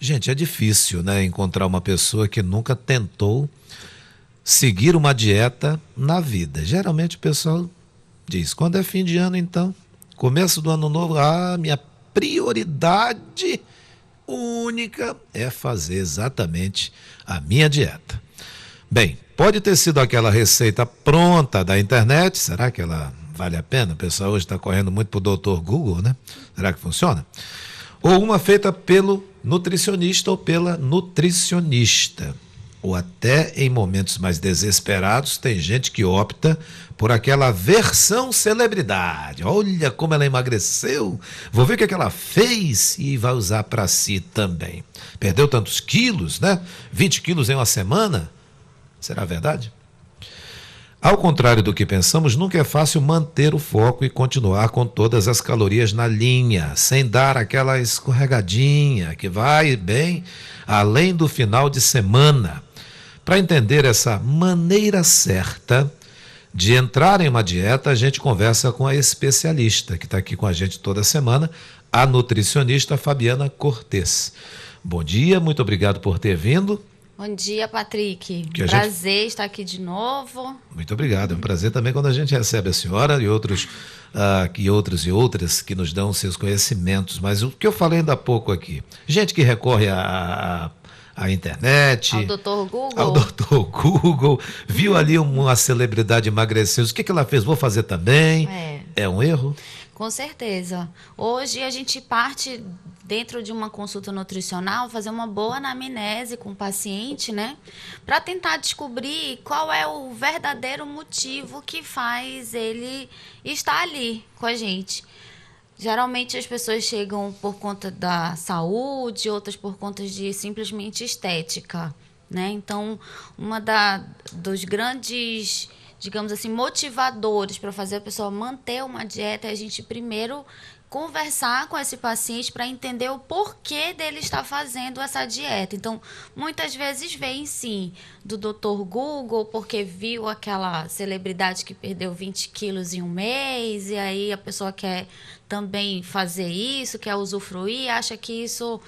Gente, é difícil, né, encontrar uma pessoa que nunca tentou seguir uma dieta na vida. Geralmente o pessoal diz, quando é fim de ano, então, começo do ano novo, minha prioridade única é fazer exatamente a minha dieta. Bem, pode ter sido aquela receita pronta da internet, será que ela vale a pena? O pessoal hoje está correndo muito para o doutor Google, né? Será que funciona? Ou uma feita pelo nutricionista ou pela nutricionista. Ou até em momentos mais desesperados, tem gente que opta por aquela versão celebridade. Olha como ela emagreceu, vou ver o que ela fez e vai usar para si também. Perdeu tantos quilos, né? 20 quilos em uma semana. Será verdade? Ao contrário do que pensamos, nunca é fácil manter o foco e continuar com todas as calorias na linha, sem dar aquela escorregadinha que vai bem além do final de semana. Para entender essa maneira certa de entrar em uma dieta, a gente conversa com a especialista, que está aqui com a gente toda semana, a nutricionista Fabiana Cortes. Bom dia, muito obrigado por ter vindo. Bom dia, Patrick. Prazer estar aqui de novo. Muito obrigado. É um prazer também quando a gente recebe a senhora e outros e outras que nos dão seus conhecimentos. Mas o que eu falei ainda há pouco aqui, gente que recorre à internet. Ao Dr. Google. Ao Dr. Google. Viu ali uma celebridade emagrecer. O que ela fez? Vou fazer também. É um erro? Com certeza. Hoje a gente parte dentro de uma consulta nutricional, fazer uma boa anamnese com o paciente, né? Para tentar descobrir qual é o verdadeiro motivo que faz ele estar ali com a gente. Geralmente as pessoas chegam por conta da saúde, outras por conta de simplesmente estética, né? Então, dos grandes, digamos assim, motivadores para fazer a pessoa manter uma dieta é a gente primeiro conversar com esse paciente para entender o porquê dele estar fazendo essa dieta. Então, muitas vezes vem, sim, do Dr. Google, porque viu aquela celebridade que perdeu 20 quilos em um mês, e aí a pessoa quer também fazer isso, quer usufruir, acha que isso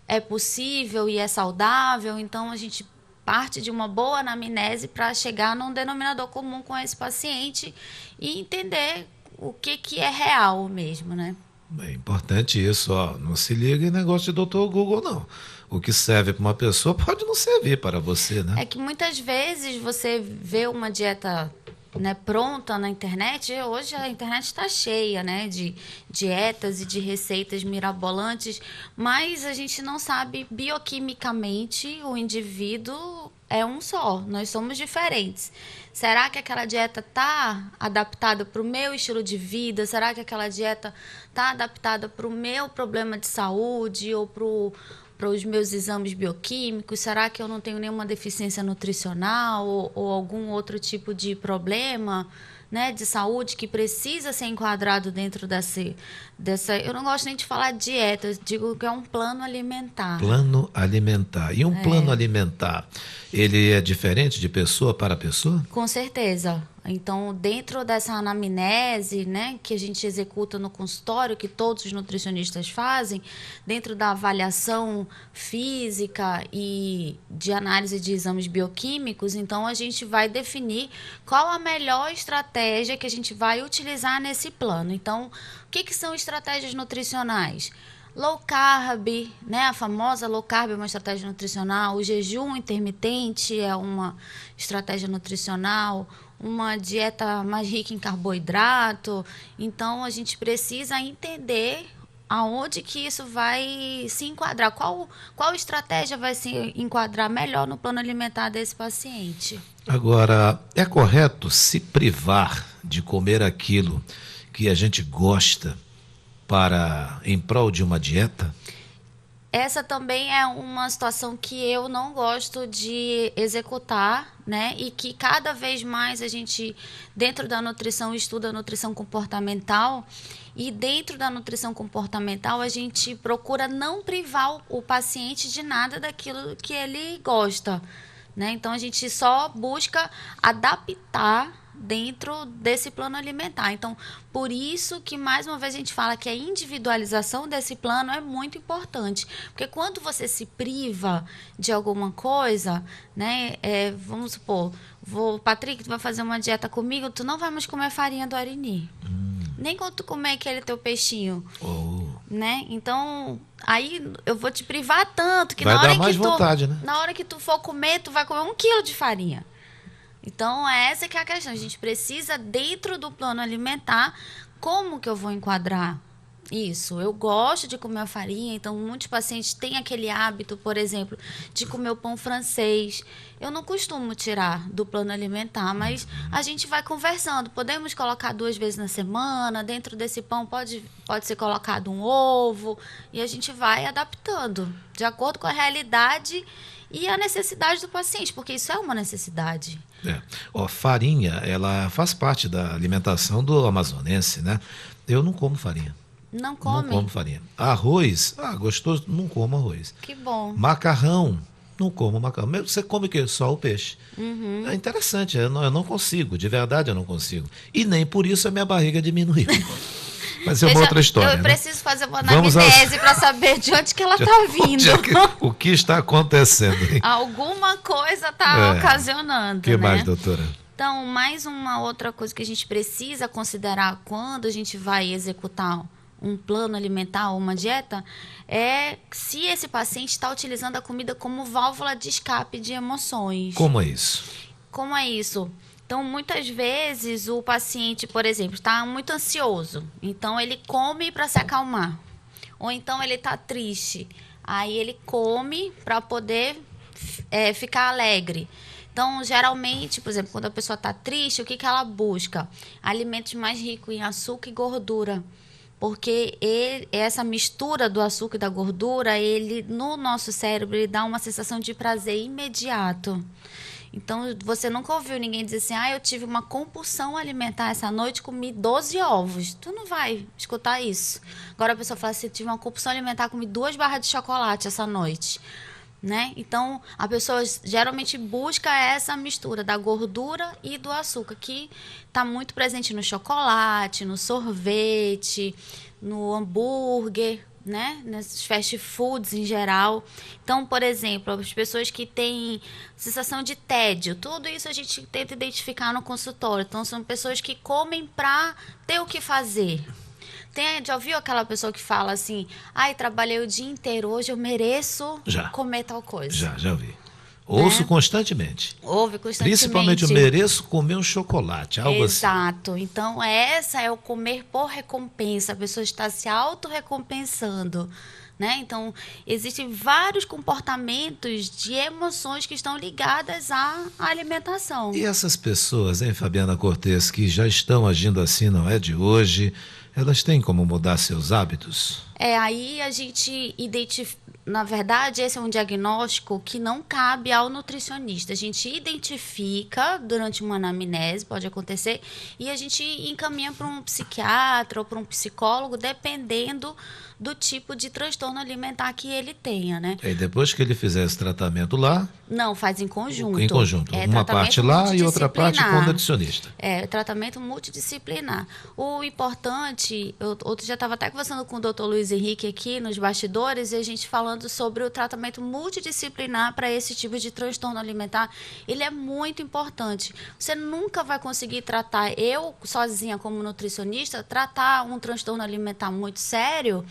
é possível e é saudável. Então, a gente parte de uma boa anamnese para chegar num denominador comum com esse paciente e entender o que é real mesmo, né? É importante isso, ó. Não se liga em negócio de Dr. Google, não. O que serve para uma pessoa pode não servir para você, né? É que muitas vezes você vê uma dieta, né, pronta na internet. Hoje a internet está cheia, né, de dietas e de receitas mirabolantes, mas a gente não sabe bioquimicamente o indivíduo é um só, nós somos diferentes. Será que aquela dieta está adaptada para o meu estilo de vida? Será que aquela dieta está adaptada para o meu problema de saúde ou para os meus exames bioquímicos? Será que eu não tenho nenhuma deficiência nutricional ou algum outro tipo de problema, né, de saúde que precisa ser enquadrado dentro dessa... Eu não gosto nem de falar dieta, eu digo que é um plano alimentar. Plano alimentar. E um plano alimentar, ele é diferente de pessoa para pessoa? Com certeza. Então, dentro dessa anamnese, né, que a gente executa no consultório, que todos os nutricionistas fazem, dentro da avaliação física e de análise de exames bioquímicos, então a gente vai definir qual a melhor estratégia que a gente vai utilizar nesse plano. Então, o que são estratégias nutricionais? Low carb, né? A famosa low carb é uma estratégia nutricional. O jejum intermitente é uma estratégia nutricional. Uma dieta mais rica em carboidrato. Então, a gente precisa entender aonde que isso vai se enquadrar. Qual estratégia vai se enquadrar melhor no plano alimentar desse paciente? Agora, é correto se privar de comer aquilo que a gente gosta em prol de uma dieta? Essa também é uma situação que eu não gosto de executar, né? E que cada vez mais a gente, dentro da nutrição, estuda a nutrição comportamental. E dentro da nutrição comportamental, a gente procura não privar o paciente de nada daquilo que ele gosta, né? Então, a gente só busca adaptar, dentro desse plano alimentar. Então, por isso que, mais uma vez, a gente fala que a individualização desse plano é muito importante. Porque quando você se priva de alguma coisa, né? Vamos supor, Patrick, tu vai fazer uma dieta comigo, tu não vai mais comer farinha do Arini. Nem quando tu comer aquele teu peixinho. Né? Então, aí eu vou te privar tanto que vai dar mais vontade, né? Na hora que tu for comer, tu vai comer 1 quilo de farinha. Então, essa que é a questão. A gente precisa, dentro do plano alimentar, como que eu vou enquadrar isso? Eu gosto de comer a farinha, então muitos pacientes têm aquele hábito, por exemplo, de comer o pão francês. Eu não costumo tirar do plano alimentar, mas a gente vai conversando. Podemos colocar 2 vezes na semana, dentro desse pão pode ser colocado um ovo, e a gente vai adaptando, de acordo com a realidade e a necessidade do paciente, porque isso é uma necessidade. Farinha, ela faz parte da alimentação do amazonense, né? Eu não como farinha. Não come? Não como farinha. Arroz, gostoso, não como arroz. Que bom. Macarrão, não como macarrão. Você come o quê? Só o peixe. É interessante, eu não consigo, de verdade eu não consigo. E nem por isso a minha barriga diminuiu. Mas é uma outra história. Eu preciso fazer uma anamnese para saber de onde que ela está vindo. O que está acontecendo? Hein? Alguma coisa está ocasionando. O que mais, doutora? Então, mais uma outra coisa que a gente precisa considerar quando a gente vai executar um plano alimentar ou uma dieta é se esse paciente está utilizando a comida como válvula de escape de emoções. Como é isso? Como é isso? Então, muitas vezes, o paciente, por exemplo, está muito ansioso. Então, ele come para se acalmar. Ou então, ele está triste. Aí, ele come para poder ficar alegre. Então, geralmente, por exemplo, quando a pessoa está triste, o que ela busca? Alimentos mais ricos em açúcar e gordura. Porque essa mistura do açúcar e da gordura, no nosso cérebro, ele dá uma sensação de prazer imediato. Então, você nunca ouviu ninguém dizer assim, eu tive uma compulsão alimentar essa noite, comi 12 ovos. Tu não vai escutar isso. Agora a pessoa fala assim, tive uma compulsão alimentar, comi 2 barras de chocolate essa noite. Né? Então, a pessoa geralmente busca essa mistura da gordura e do açúcar, que está muito presente no chocolate, no sorvete, no hambúrguer, né? Nesses fast foods em geral. Então, por exemplo, as pessoas que têm sensação de tédio, tudo isso a gente tenta identificar no consultório. Então, são pessoas que comem para ter o que fazer. Já ouviu aquela pessoa que fala assim, trabalhei o dia inteiro, hoje eu mereço comer tal coisa? Já ouvi. Ouço constantemente. Ouve constantemente. Principalmente eu mereço comer um chocolate, algo Exato. Assim. Então, essa é o comer por recompensa. A pessoa está se autorrecompensando. Né? Então, existem vários comportamentos de emoções que estão ligadas à alimentação. E essas pessoas, Fabiana Cortes, que já estão agindo assim, não é de hoje, elas têm como mudar seus hábitos? Aí a gente identifica. Na verdade, esse é um diagnóstico que não cabe ao nutricionista. A gente identifica durante uma anamnese, pode acontecer, e a gente encaminha para um psiquiatra ou para um psicólogo, dependendo do tipo de transtorno alimentar que ele tenha, né? E depois que ele fizer esse tratamento lá... Não, faz em conjunto. Em conjunto. Uma parte lá e outra parte com o nutricionista. Tratamento multidisciplinar. O importante, eu já estava até conversando com o doutor Luiz Henrique aqui nos bastidores, e a gente falando sobre o tratamento multidisciplinar para esse tipo de transtorno alimentar. Ele é muito importante. Você nunca vai conseguir tratar, eu sozinha como nutricionista, tratar um transtorno alimentar muito sério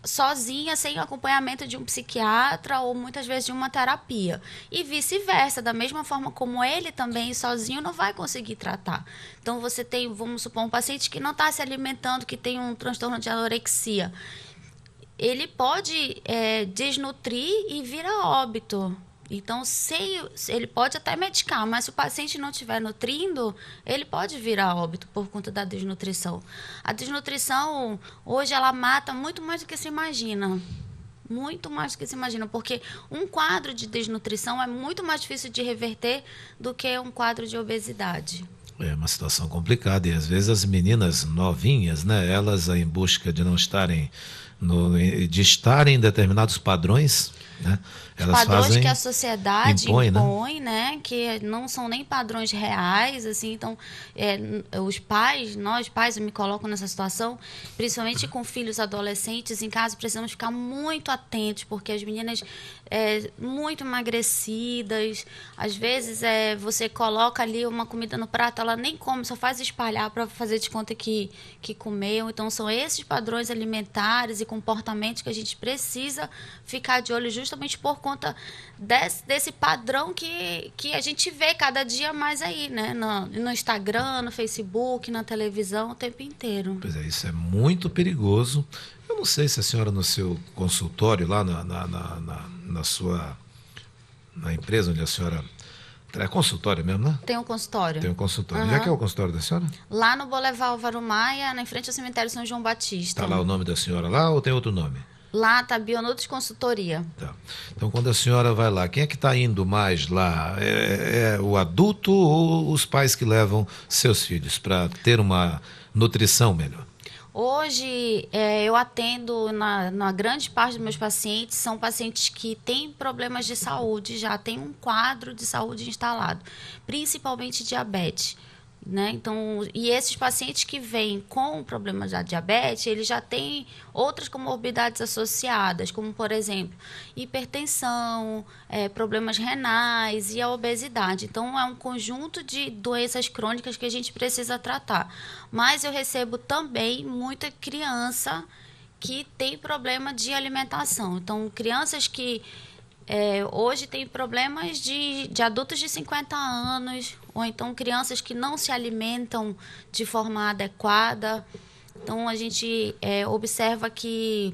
sozinha, sem o acompanhamento de um psiquiatra ou muitas vezes de uma terapia. E vice-versa, da mesma forma como ele também sozinho não vai conseguir tratar. Então você tem, vamos supor, um paciente que não está se alimentando, que tem um transtorno de anorexia. Ele pode desnutrir e vir a óbito. Então, ele pode até medicar, mas se o paciente não estiver nutrindo, ele pode vir a óbito por conta da desnutrição. A desnutrição, hoje, ela mata muito mais do que se imagina. Muito mais do que se imagina, porque um quadro de desnutrição é muito mais difícil de reverter do que um quadro de obesidade. É uma situação complicada e, às vezes, as meninas novinhas, né, elas em busca de não estarem... de estarem em determinados padrões, né? Os Elas padrões fazem, que a sociedade impõe, né? impõe, né? Que não são nem padrões reais, assim. Então, os pais, nós pais, eu me coloco nessa situação, principalmente com filhos adolescentes em casa, precisamos ficar muito atentos, porque as meninas muito emagrecidas, às vezes você coloca ali uma comida no prato, ela nem come, só faz espalhar para fazer de conta que comeu. Então, são esses padrões alimentares e comportamentos que a gente precisa ficar de olho justamente por conta desse padrão que a gente vê cada dia mais aí, né? No Instagram, no Facebook, na televisão, o tempo inteiro. Pois é, isso é muito perigoso. Eu não sei se a senhora no seu consultório, lá na sua na empresa onde a senhora... É consultório mesmo, né? Tem um consultório. Tem um consultório. Uhum. Já que é o consultório da senhora? Lá no Boulevard Álvaro Maia, na frente ao cemitério São João Batista. Está lá o nome da senhora lá ou tem outro nome? Lá está Bionutris Consultoria. Tá. Então, quando a senhora vai lá, quem é que está indo mais lá? É o adulto ou os pais que levam seus filhos para ter uma nutrição melhor? Hoje, eu atendo, na grande parte dos meus pacientes, são pacientes que têm problemas de saúde, já têm um quadro de saúde instalado, principalmente diabetes. Né? Então, e esses pacientes que vêm com problemas da diabetes, eles já têm outras comorbidades associadas, como, por exemplo, hipertensão, problemas renais e a obesidade. Então, é um conjunto de doenças crônicas que a gente precisa tratar. Mas eu recebo também muita criança que tem problema de alimentação. Então, crianças que hoje tem problemas de adultos de 50 anos, ou então crianças que não se alimentam de forma adequada. Então, a gente observa que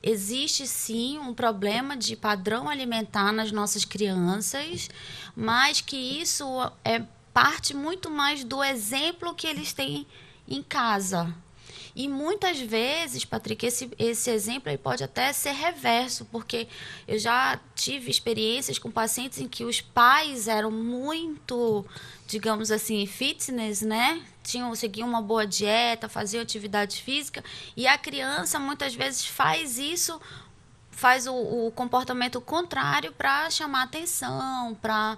existe, sim, um problema de padrão alimentar nas nossas crianças, mas que isso é parte muito mais do exemplo que eles têm em casa. E muitas vezes, Patrick, esse exemplo aí pode até ser reverso, porque eu já tive experiências com pacientes em que os pais eram muito, digamos assim, fitness, né? Seguiam uma boa dieta, faziam atividade física, e a criança muitas vezes faz isso, faz o comportamento contrário para chamar atenção, para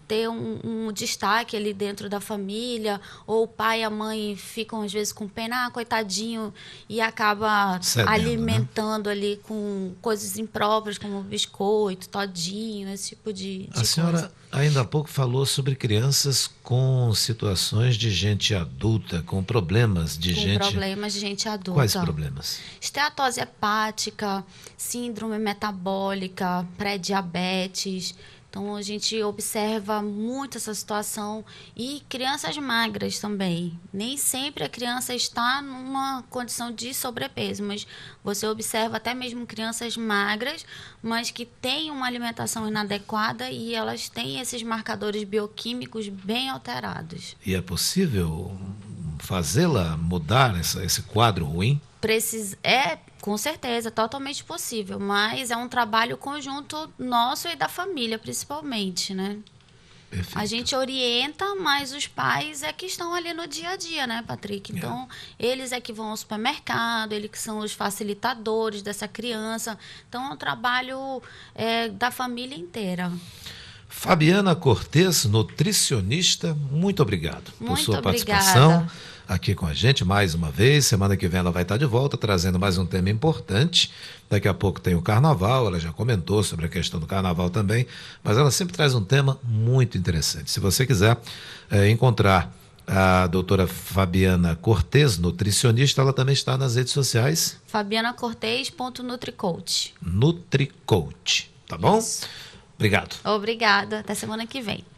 ter um destaque ali dentro da família, ou o pai e a mãe ficam às vezes com pena, coitadinho, e acaba alimentando, né? Ali com coisas impróprias, como biscoito, todinho, esse tipo de A senhora ainda há pouco falou sobre crianças com situações de gente adulta, com problemas de gente... Com problemas de gente adulta. Quais problemas? Esteatose hepática, síndrome metabólica, pré-diabetes. Então, a gente observa muito essa situação. E crianças magras também. Nem sempre a criança está numa condição de sobrepeso, mas você observa até mesmo crianças magras, mas que têm uma alimentação inadequada e elas têm esses marcadores bioquímicos bem alterados. E é possível fazê-la mudar esse quadro ruim? Com certeza, totalmente possível, mas é um trabalho conjunto nosso e da família, principalmente, né? Perfeito. A gente orienta, mas os pais é que estão ali no dia a dia, né, Patrick? Então, eles é que vão ao supermercado, eles que são os facilitadores dessa criança. Então, é um trabalho da família inteira. Fabiana Cortez, nutricionista, muito obrigado por sua participação aqui com a gente mais uma vez. Semana que vem ela vai estar de volta trazendo mais um tema importante. Daqui a pouco tem o carnaval, ela já comentou sobre a questão do carnaval também, mas ela sempre traz um tema muito interessante. Se você quiser encontrar a doutora Fabiana Cortez, nutricionista, ela também está nas redes sociais. fabianacortez.nutricoach. Nutricoach, tá bom? Isso. Obrigado. Obrigada. Até semana que vem.